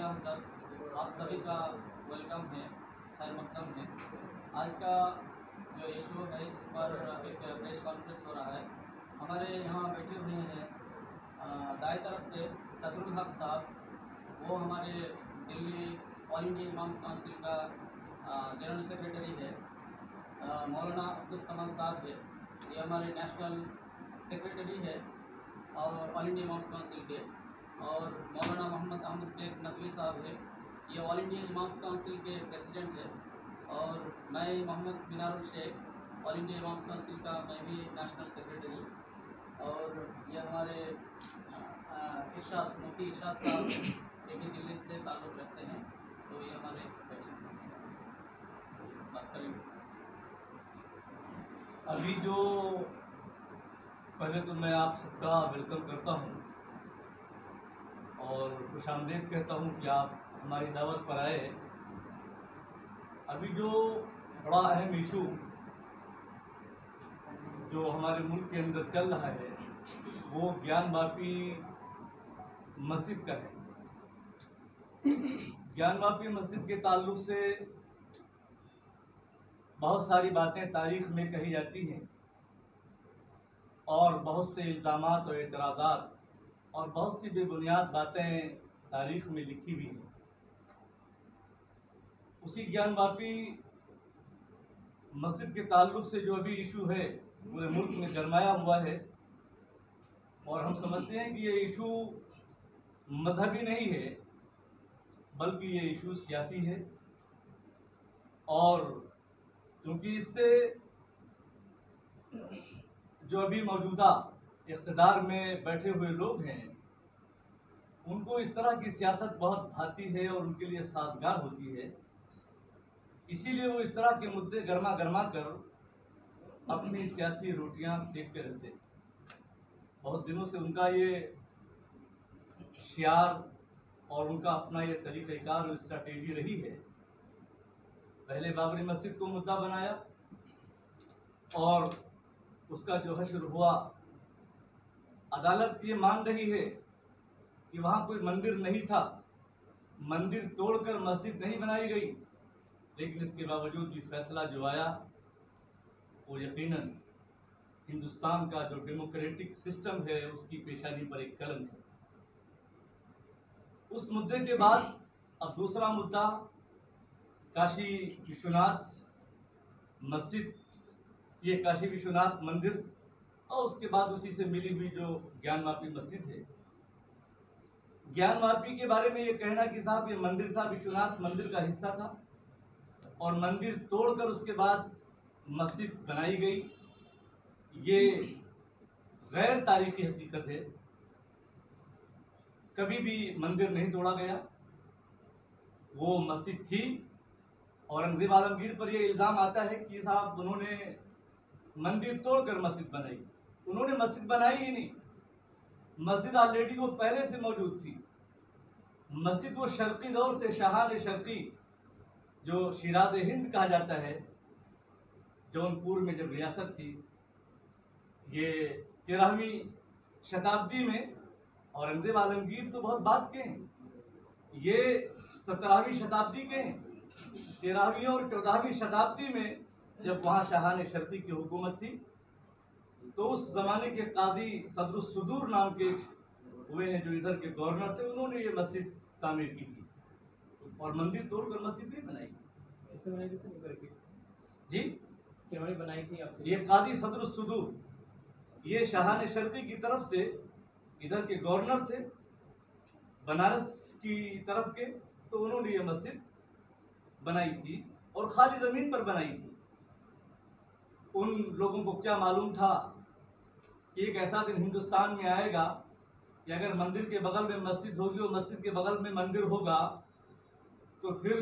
आला हज़रत, आप सभी का वेलकम है, खैर मक़दम है। आज का जो इशू है इस पर एक प्रेस कॉन्फ्रेंस हो रहा है। हमारे यहाँ बैठे हुए हैं दाएं तरफ से सदरुल हक साहब, वो हमारे Delhi all India Imams Council का जनरल सेक्रेटरी है। मौलाना अब्दुल समद साहब है, ये हमारे नेशनल सेक्रेटरी है और ऑल इंडिया इमाम्स काउंसिल के। और मौलाना मोहम्मद अहमद बेग नकवी साहब है, ये ऑल इंडिया इमाम्स काउंसिल के प्रेसिडेंट है। और मैं Mohammad Minarul Sheikh, All India Imams Council का मैं भी नेशनल सेक्रेटरी। और ये हमारे इरशाद मुफ्ती इरशाद साहब, ये भी दिल्ली से ताल्लुक़ रखते हैं, तो ये हमारे बात करेंगे। अभी जो पहले तो मैं आप सबका वेलकम करता हूं और खुशामदीद कहता हूं कि आप हमारी दावत पर आए। अभी जो बड़ा अहम इशू जो हमारे मुल्क के अंदर चल रहा है वो ज्ञानवापी मस्जिद का है। ज्ञानवापी मस्जिद के ताल्लुक से बहुत सारी बातें तारीख में कही जाती हैं और बहुत से इल्ज़ामात और एतराज़ात और बहुत सी बेबुनियाद बातें तारीख में लिखी हुई हैं। उसी ज्ञानवापी मस्जिद के ताल्लुक से जो अभी इशू है पूरे मुल्क में गरमाया हुआ है और हम समझते हैं कि ये इशू मजहबी नहीं है बल्कि ये इशू सियासी है। और क्योंकि इससे जो अभी मौजूदा इक़्तिदार में बैठे हुए लोग हैं उनको इस तरह की सियासत बहुत भाती है और उनके लिए साजगार होती है, इसीलिए वो इस तरह के मुद्दे गर्मा गर्मा कर अपनी सियासी रोटियां सेकते रहते हैं। बहुत दिनों से उनका ये शियार और उनका अपना ये तरीक़ाकार और स्ट्रैटेजी रही है। पहले बाबरी मस्जिद को मुद्दा बनाया और उसका जो हश्र हुआ, अदालत ये मान रही है कि वहाँ कोई मंदिर नहीं था, मंदिर तोड़कर मस्जिद नहीं बनाई गई, लेकिन इसके बावजूद भी फैसला जो आया वो यकीनन हिंदुस्तान का जो डेमोक्रेटिक सिस्टम है उसकी पेशानी पर एक कलंक है। उस मुद्दे के बाद अब दूसरा मुद्दा काशी विश्वनाथ मस्जिद, ये काशी विश्वनाथ मंदिर और उसके बाद उसी से मिली हुई जो ज्ञानवापी मस्जिद है। ज्ञानवापी के बारे में ये कहना कि साहब ये मंदिर था, विश्वनाथ मंदिर का हिस्सा था और मंदिर तोड़कर उसके बाद मस्जिद बनाई गई, ये गैर तारीखी हकीकत है। कभी भी मंदिर नहीं तोड़ा गया, वो मस्जिद थी। औरंगजेब आलमगीर पर यह इल्ज़ाम आता है कि साहब उन्होंने मंदिर तोड़कर मस्जिद बनाई। उन्होंने मस्जिद बनाई ही नहीं, मस्जिद ऑलरेडी वो पहले से मौजूद थी। मस्जिद वो शर्की दौर से, शाहान शर्की जो शिराज हिंद कहा जाता है, जौनपुर में जब रियासत थी, ये 13वीं शताब्दी में, औरंगजेब आलमगीर तो बहुत बाद के हैं, ये 17वीं शताब्दी के हैं। 13वीं और 14वीं शताब्दी में जब वहाँ शाहान शर्की की हुकूमत थी तो उस जमाने के कादी सदरुस्सुदूर नाम के हुए हैं जो इधर के गवर्नर थे, उन्होंने ये मस्जिद तामीर की थी और मंदिर तोड़कर मस्जिद नहीं बनाई। किसने बनाई थी सर? जी, किन्होंने बनाई थी आपकी? ये कादी सदरुस्सुदूर, ये शाहान शर्की की तरफ से इधर के गवर्नर थे बनारस की तरफ के, तो उन्होंने ये मस्जिद बनाई थी और खाली जमीन पर बनाई थी। उन लोगों को क्या मालूम था कि एक ऐसा दिन हिंदुस्तान में आएगा कि अगर मंदिर के बगल में मस्जिद होगी और मस्जिद के बगल में मंदिर होगा तो फिर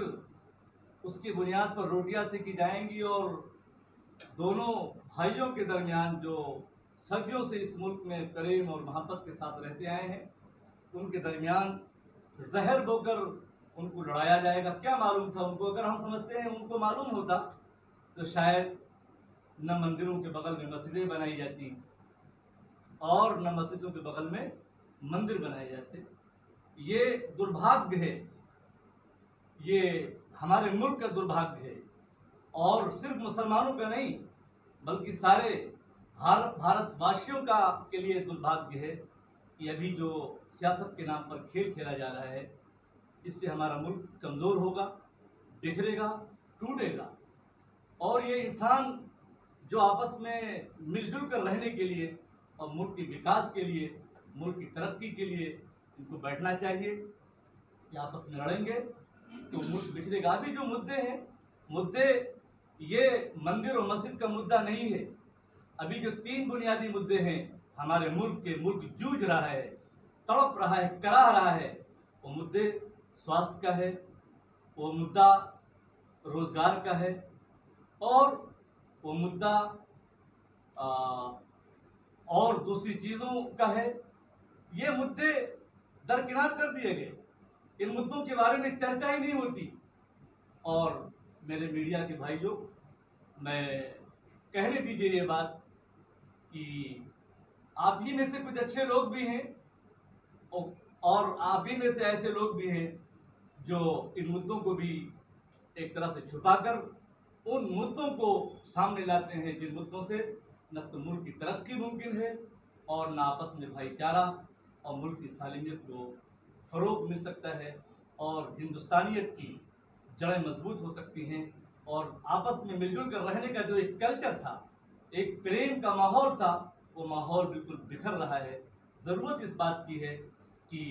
उसकी बुनियाद पर रोटियां सेकी जाएंगी और दोनों भाइयों के दरमियान जो सदियों से इस मुल्क में प्रेम और मोहब्बत के साथ रहते आए हैं उनके दरमियान जहर बोकर उनको लड़ाया जाएगा। क्या मालूम था उनको? अगर हम समझते हैं उनको मालूम होता तो शायद न मंदिरों के बगल में मस्जिदें बनाई जाती और न मस्जिदों के बगल में मंदिर बनाए जाते। ये दुर्भाग्य है ये हमारे मुल्क का दुर्भाग्य है, और सिर्फ मुसलमानों का नहीं बल्कि सारे भारतवासियों का के लिए दुर्भाग्य है कि अभी जो सियासत के नाम पर खेल खेला जा रहा है, इससे हमारा मुल्क कमज़ोर होगा, बिखरेगा, टूटेगा। और ये इंसान जो आपस में मिलजुल कर रहने के लिए और मुल्क के विकास के लिए, मुल्क की तरक्की के लिए इनको बैठना चाहिए कि आपस में लड़ेंगे तो मुल्क बिखरेगा। अभी जो मुद्दे ये मंदिर और मस्जिद का मुद्दा नहीं है। अभी जो 3 बुनियादी मुद्दे हैं हमारे मुल्क जूझ रहा है, तड़प रहा है, कराह रहा है, वो मुद्दे स्वास्थ्य का है, वो मुद्दा रोजगार का है, और वो मुद्दा और दूसरी चीजों का है। ये मुद्दे दरकिनार कर दिए गए, इन मुद्दों के बारे में चर्चा ही नहीं होती। और मेरे मीडिया के भाई लोग, मैं कहने दीजिए ये बात कि आप ही में से कुछ अच्छे लोग भी हैं और आप ही में से ऐसे लोग भी हैं जो इन मुद्दों को भी एक तरह से छुपाकर उन मुद्दों को सामने लाते हैं जिन मुद्दों से न तो मुल्क की तरक्की मुमकिन है और न आपस में भाईचारा और मुल्क की सालिमियत को फरोग मिल सकता है, और हिंदुस्तानियत की जड़ें मजबूत हो सकती हैं, और आपस में मिलजुल कर रहने का जो एक कल्चर था, एक प्रेम का माहौल था, वो माहौल बिल्कुल बिखर रहा है। ज़रूरत इस बात की है कि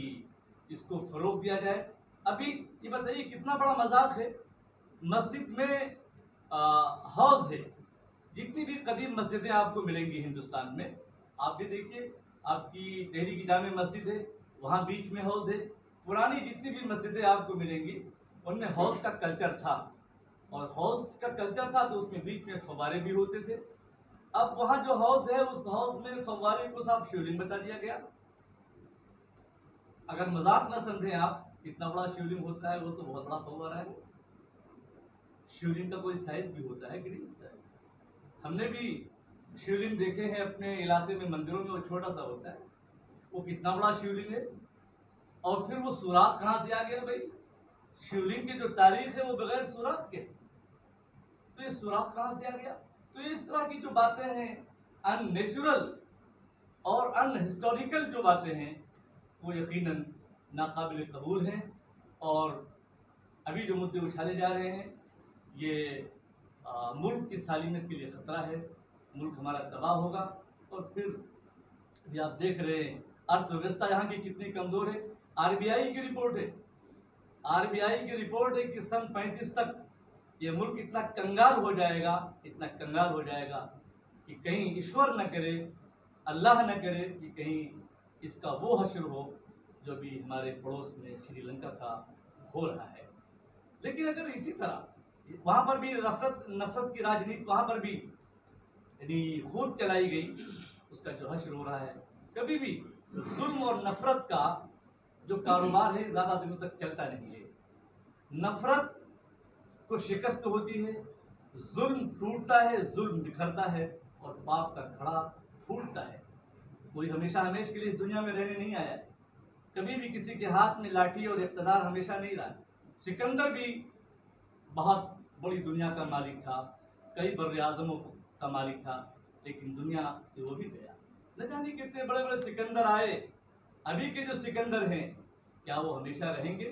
इसको फरोग दिया जाए। अभी ये बताइए कितना बड़ा मजाक है, मस्जिद में हौज है। जितनी भी कदीम मस्जिदें आपको मिलेंगी हिंदुस्तान में, आप भी देखिए, आपकी दिल्ली की जामे मस्जिद है, वहाँ बीच में हौज है। पुरानी जितनी भी मस्जिदें आपको मिलेंगी उनमें हौज का कल्चर था, और हौज का कल्चर था तो उसमें बीच में फव्वारे भी होते थे। अब वहाँ जो हौज है उस हौज में फव्वारे को साफ शिवलिंग बता दिया गया। अगर मजाक ना समझें आप, इतना बड़ा शिवलिंग होता है वो तो बहुत बड़ा फव्वारा है। शिवलिंग का कोई साइज भी होता है कि नहीं होता है? हमने भी शिवलिंग देखे हैं अपने इलाके में, मंदिरों में वो छोटा सा होता है, वो कितना बड़ा शिवलिंग है। और फिर वो सुराख कहाँ से आ गया भाई? शिवलिंग की जो तारीख है वो बगैर सुराख के, तो ये सुराख कहाँ से आ गया? तो इस तरह की जो बातें हैं अननेचुरल और अनहिस्टोरिकल जो बातें हैं वो यकीनन नाकाबिल कबूल हैं। और अभी जो मुद्दे उछाले जा रहे हैं ये मुल्क की सालिमियत के लिए खतरा है। मुल्क हमारा तबाह होगा। और फिर भी आप देख रहे हैं अर्थव्यवस्था यहाँ की कितनी कमजोर है। आरबीआई की रिपोर्ट है, आरबीआई की रिपोर्ट है कि सन 35 तक ये मुल्क इतना कंगाल हो जाएगा, इतना कंगाल हो जाएगा कि कहीं ईश्वर न करे, अल्लाह न करे कि कहीं इसका वो हश्र हो जो भी हमारे पड़ोस में श्रीलंका का हो रहा है। लेकिन अगर इसी तरह वहाँ पर भी नफरत की राजनीति वहाँ पर भी यानी खूब चलाई गई, उसका जो हश्र हो रहा है, कभी भी जुल्म और नफरत का जो कारोबार है ज़्यादा दिनों तक चलता नहीं है। नफरत को शिकस्त होती है, जुल्म टूटता है, जुल्म बिखरता है और पाप का घड़ा फूटता है। कोई हमेशा हमेश के लिए इस दुनिया में रहने नहीं आया है। कभी भी किसी के हाथ में लाठी और इख्तिदार हमेशा नहीं रहा। सिकंदर भी बहुत बड़ी दुनिया का मालिक था, कई बर्रे आज़मों का मालिक था, लेकिन दुनिया से वो भी गया। न जाने कितने बड़े बड़े सिकंदर आए। अभी के जो सिकंदर हैं क्या वो हमेशा रहेंगे?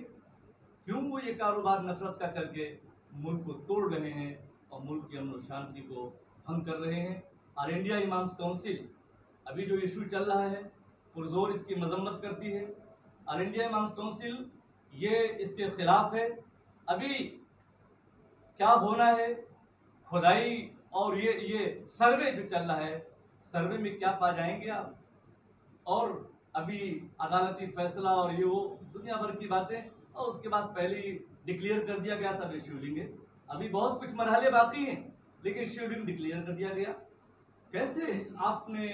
क्यों वो ये कारोबार नफरत का करके मुल्क को तोड़ रहे हैं और मुल्क की अमन और शांति को भंग कर रहे हैं। और इंडिया इमाम्स काउंसिल अभी जो इशू चल रहा है पुरजोर इसकी मजम्मत करती है। और इंडिया इमाम्स काउंसिल ये इसके खिलाफ है। अभी क्या होना है, खुदाई और ये सर्वे जो चल रहा है, सर्वे में क्या पा जाएंगे आप? और अभी अदालती फैसला और ये वो दुनिया भर की बातें, और उसके बाद पहले ही डिक्लेयर कर दिया गया था शिवलिंग है। अभी बहुत कुछ मरहले बाकी हैं, लेकिन शिवलिंग डिक्लेयर कर दिया गया। कैसे आपने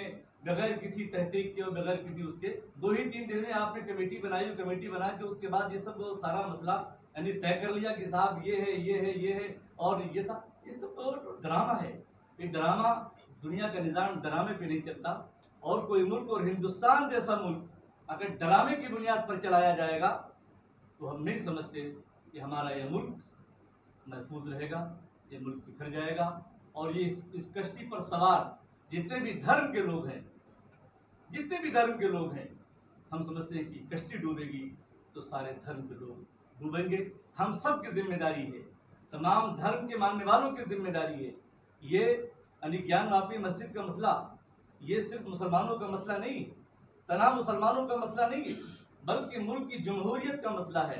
बगैर किसी तहकीक के और बगैर किसी उसके 2 ही 3 दिन में आपने कमेटी बनाई, कमेटी बना के उसके बाद ये सब सारा मसला यानी तय कर लिया कि साहब ये है, ये है, ये है और ये था। ये सब तो ड्रामा है। ये ड्रामा, दुनिया का निज़ाम ड्रामे पे नहीं चलता। और कोई मुल्क और हिंदुस्तान जैसा मुल्क अगर ड्रामे की बुनियाद पर चलाया जाएगा तो हम नहीं समझते कि हमारा ये मुल्क महफूज रहेगा, ये मुल्क बिखर जाएगा और ये इस कश्ती पर सवार जितने भी धर्म के लोग हैं, हम समझते हैं कि कश्ती डूबेगी तो सारे धर्म के लोग डूबेंगे। हम सब की जिम्मेदारी है, तमाम धर्म के मानने वालों की जिम्मेदारी है। ये ज्ञान वापी मस्जिद का मसला ये सिर्फ मुसलमानों का मसला नहीं, तमाम मुसलमानों का मसला नहीं, बल्कि मुल्क की जमहूरियत का मसला है।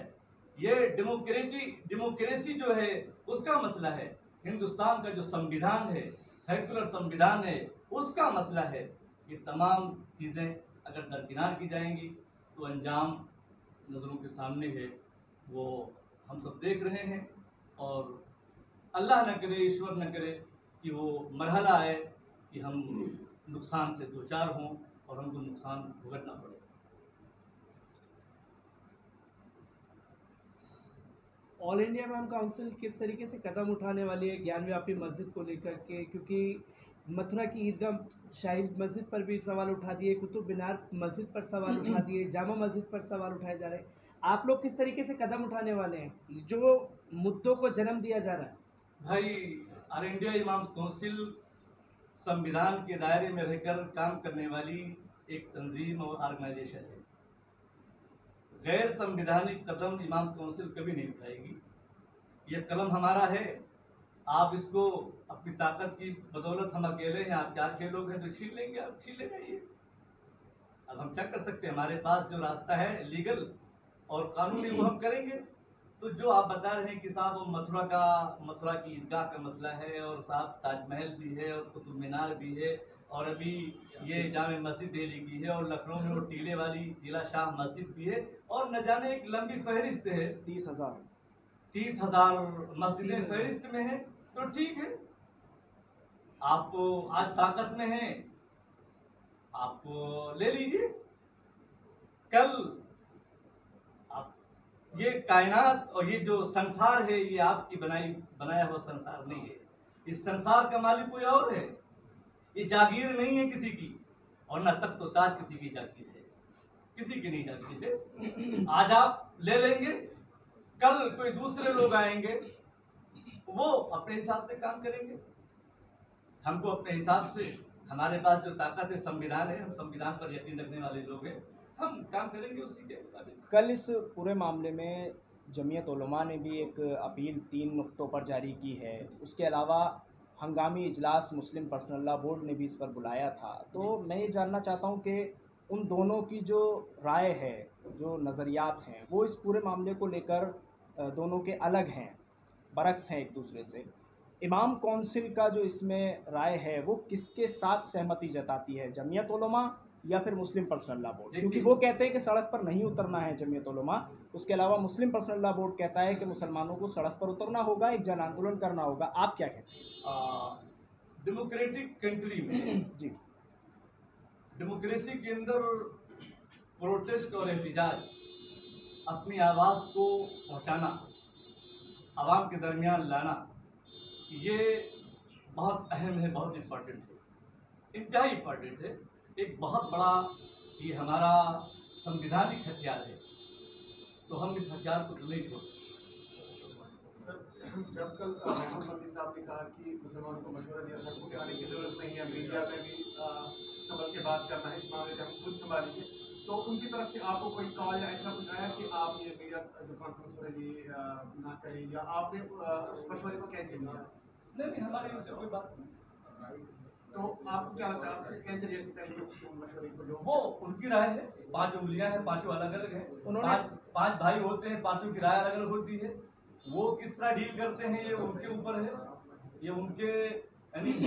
ये डेमोक्रेसी जो है उसका मसला है। हिंदुस्तान का जो संविधान है, सेकुलर संविधान है, उसका मसला है। ये तमाम चीज़ें अगर दरकिनार की जाएंगी तो अंजाम नज़रों के सामने है, वो हम सब देख रहे हैं। और अल्लाह न करे, ईश्वर न करे कि वो मरहला आए कि हम नुकसान से दो चार हों और हमको नुकसान भुगतना पड़े। ऑल इंडिया इमाम काउंसिल किस तरीके से कदम उठाने वाली है ज्ञानव्यापी मस्जिद को लेकर के, क्योंकि मथुरा की ईदगाह शाही मस्जिद पर भी सवाल उठा दिए, कुतुब मीनार मस्जिद पर सवाल उठा दिए, जामा मस्जिद पर सवाल उठाए जा रहे हैं। आप लोग किस तरीके से कदम उठाने वाले हैं जो मुद्दों को जन्म दिया जा रहा है? भाई, ऑल इंडिया इमाम काउंसिल संविधान के दायरे में रहकर काम करने वाली एक तंजीम और ऑर्गेनाइजेशन है। गैर संविधानिक कदम इमाम काउंसिल कभी नहीं उठाएगी। ये कलम हमारा है, आप इसको अपनी ताकत की बदौलत, हम अकेले हैं, आप 4-6 लोग हैं तो छीन लेंगे, आप छीन ले जाइए। अब हम क्या कर सकते हैं? हमारे पास जो रास्ता है लीगल और कानूनी वो हम करेंगे। तो जो आप बता रहे हैं कि साहब वो मथुरा की ईदगाह का मसला है, और साहब ताजमहल भी है और कुतुब मीनार भी है, और अभी ये जामे मस्जिद दिल्ली की है, और लखनऊ में वो टीला शाह मस्जिद भी है, और न जाने एक लंबी फहरिस्त है, 30,000 मस्जिदें फहरिस्त में है। तो ठीक है, आप आज ताकत में हैं, आप ले लीजिए। कल आप ये कायनात और ये जो संसार है, ये आपकी बनाया हुआ संसार नहीं है। इस संसार का मालिक कोई और है। ये जागीर नहीं है किसी की, और ना तख्त और ताज किसी की जागीर है, किसी की नहीं जागीर है। आज आप ले लेंगे, कल कोई दूसरे लोग आएंगे, वो अपने हिसाब से काम करेंगे। हमको अपने हिसाब से, हमारे पास जो ताकत है संविधान है, हम संविधान पर यकीन रखने वाले लोग हैं, हम काम करेंगे उसी के मुताबिक। कल इस पूरे मामले में जमीयत उलमा ने भी एक अपील 3 नुक्तों पर जारी की है। उसके अलावा हंगामी इजलास मुस्लिम पर्सनल लॉ बोर्ड ने भी इस पर बुलाया था। तो मैं ये जानना चाहता हूँ कि उन दोनों की जो राय है, जो नज़रियात हैं, वो इस पूरे मामले को लेकर दोनों के अलग हैं, बरक्स हैं एक दूसरे से। इमाम काउंसिल का जो इसमें राय है वो किसके साथ सहमति जताती है, जमीयत उलमा या फिर मुस्लिम पर्सनल लॉ बोर्ड? क्योंकि वो कहते हैं कि सड़क पर नहीं उतरना है जमीयत उलमा, उसके अलावा मुस्लिम पर्सनल लॉ बोर्ड कहता है कि मुसलमानों को सड़क पर उतरना होगा, एक जन आंदोलन करना होगा। आप क्या कहते हैं? डेमोक्रेटिक कंट्री में जी, डेमोक्रेसी के अंदर प्रोटेस्ट और एहतजाज, अपनी आवाज़ को पहुंचाना, आवाम के दरमियान लाना, ये बहुत अहम है, बहुत इम्पोर्टेंट है, इंतहाई इम्पोर्टेंट है। एक बहुत बड़ा ये हमारा संविधानिक हथियार है, तो हम इस हथियार को नहीं छोड़ सकते। जब कल महमूद मोदी साहब ने कहा कि मुसलमानों को मशवरा दिया, सड़कों पे आने की जरूरत नहीं है, मीडिया में भी संभल के बात करना है, इस मामले में हम खुद संभालेंगे, तो उनकी तरफ से आपको कोई कॉल या ऐसा कुछ आया कि आप ये मीडिया जो कॉन्फ्रेंस हो रही है ना करें, या आपने उस मशवरे को कैसे लिया? नहीं, हमारी ओर से कोई बात नहीं। तो आपको क्या लगता है, आप कैसे रिएक्ट करेंगे उस मशवरे को? जो वो उनकी राय है, 5 उंगलियां हैं, 5 अलग अलग हैं, उन्होंने 5 भाई होते हैं, 5 की राय अलग अलग होती है। वो किस तरह डील करते हैं ये उनके ऊपर है, ये उनके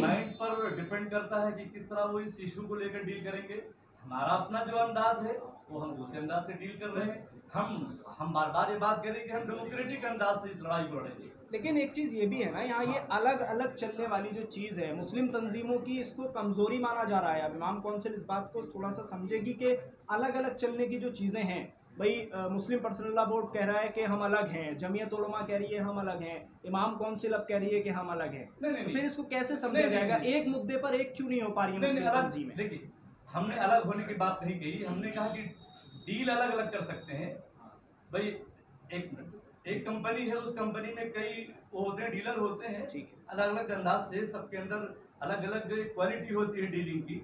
माइंड पर डिपेंड करता है कि किस तरह वो इस इशू को लेकर डील करेंगे। हमारा अपना जो अंदाज है वो हम दूसरे अंदाज से डील कर रहे हैं। हम बार बार ये बात करें कि हम डेमोक्रेटिक अंदाज से इस लड़ाई को लड़ेंगे। लेकिन एक चीज़ ये भी है ना, यहाँ ये अलग अलग चलने वाली जो चीज़ है मुस्लिम तंजीमों की, इसको कमज़ोरी माना जा रहा है। अब इमाम काउंसिल इस बात को थोड़ा सा समझेगी कि अलग अलग चलने की जो चीज़ें हैं, भाई मुस्लिम पर्सनल लॉ बोर्ड कह रहा है कि हम अलग हैं, जमीयत उलमा कह रही है हम अलग हैं, इमाम काउंसिल अब कह रही है कि हम अलग हैं। तो फिर इसको कैसे समझा जाएगा? एक मुद्दे पर एक क्यों नहीं हो पा रही है मुस्लिम तंजीमें? देखिए, हमने अलग होने की बात नहीं कही, हमने कहा कि डील अलग अलग कर सकते हैं। भाई एक मिनट, एक कंपनी है, उस कंपनी में कई वो होते हैं, डीलर होते हैं, ठीक है। अलग अलग अंदाज से सबके अंदर अलग अलग क्वालिटी होती है डीलिंग की।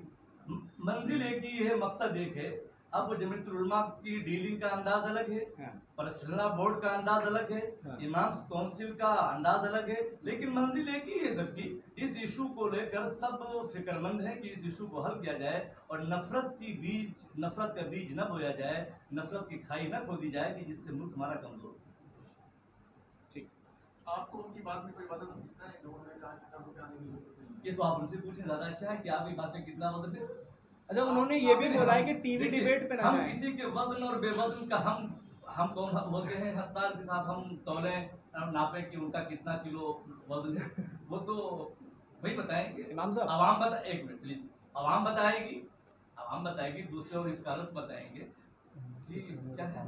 मंजिल एक ही है, मकसद एक है। अब जमीयतुल उलमा की डीलिंग का अंदाज अलग है, हाँ। पर्सनल बोर्ड का अंदाज अलग है, हाँ। इमाम्स काउंसिल का अंदाज अलग है, लेकिन मंजिल एक ही है सबकी। इस इशू को लेकर सब फिक्रमंद हैं कि इस इशू को हल किया जाए और नफरत का बीज न बोया जाए, नफरत की खाई न खोदी जाए कि जिससे मुल्क हमारा कमजोर हो। आपको उनकी बात में कोई वजन दिखता है जो उन्होंने कहा कि सड़कों पे आने की जरूरत नहीं? ये तो आप उनसे पूछें, ज्यादा अच्छा है कि आपकी बात में कितना वजन है। अच्छा, उन्होंने ये भी बोला है कि टीवी देखिए, डिबेट पे ना हम जाएं। किसी के वजन और बेवजन का हम कौन होते हैं हफ्तार के साथ हम तौले नापे कि उनका कितना किलो वजन है, वो तो वही बताएंगे। इमाम साहब, आवाम बता, एक मिनट प्लीज, आवाम बताएगी, दूसरे और स्कॉलर्स बताएंगे। जी क्या है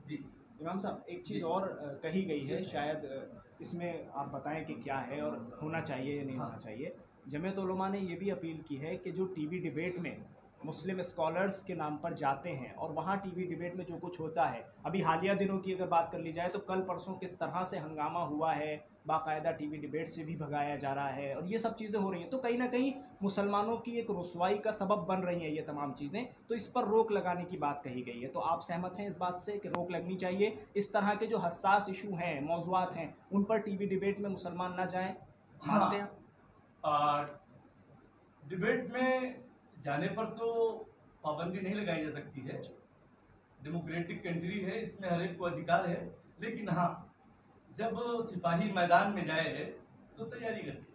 जी इमाम साहब, एक चीज़ और कही गई है, शायद इसमें आप बताएं कि क्या है और होना चाहिए या नहीं होना चाहिए। जमीयत उलमा ने ये भी अपील की है कि जो टीवी डिबेट में मुस्लिम स्कॉलर्स के नाम पर जाते हैं और वहाँ टीवी डिबेट में जो कुछ होता है, अभी हालिया दिनों की अगर बात कर ली जाए तो कल परसों किस तरह से हंगामा हुआ है, बाकायदा टीवी डिबेट से भी भगाया जा रहा है और ये सब चीज़ें हो रही हैं, तो कहीं ना कहीं मुसलमानों की एक रुसवाई का सबब बन रही हैं ये तमाम चीज़ें। तो इस पर रोक लगाने की बात कही गई है, तो आप सहमत हैं इस बात से कि रोक लगनी चाहिए? इस तरह के जो हसास इशू हैं, मौज़ूआत हैं, उन पर टीवी डिबेट में मुसलमान ना जाएं, मानते हैं आप? डिबेट में जाने पर तो पाबंदी नहीं लगाई जा सकती है, डेमोक्रेटिक कंट्री है, इसमें हर एक को अधिकार है। लेकिन हाँ, जब सिपाही मैदान में जाए तो तैयारी करनी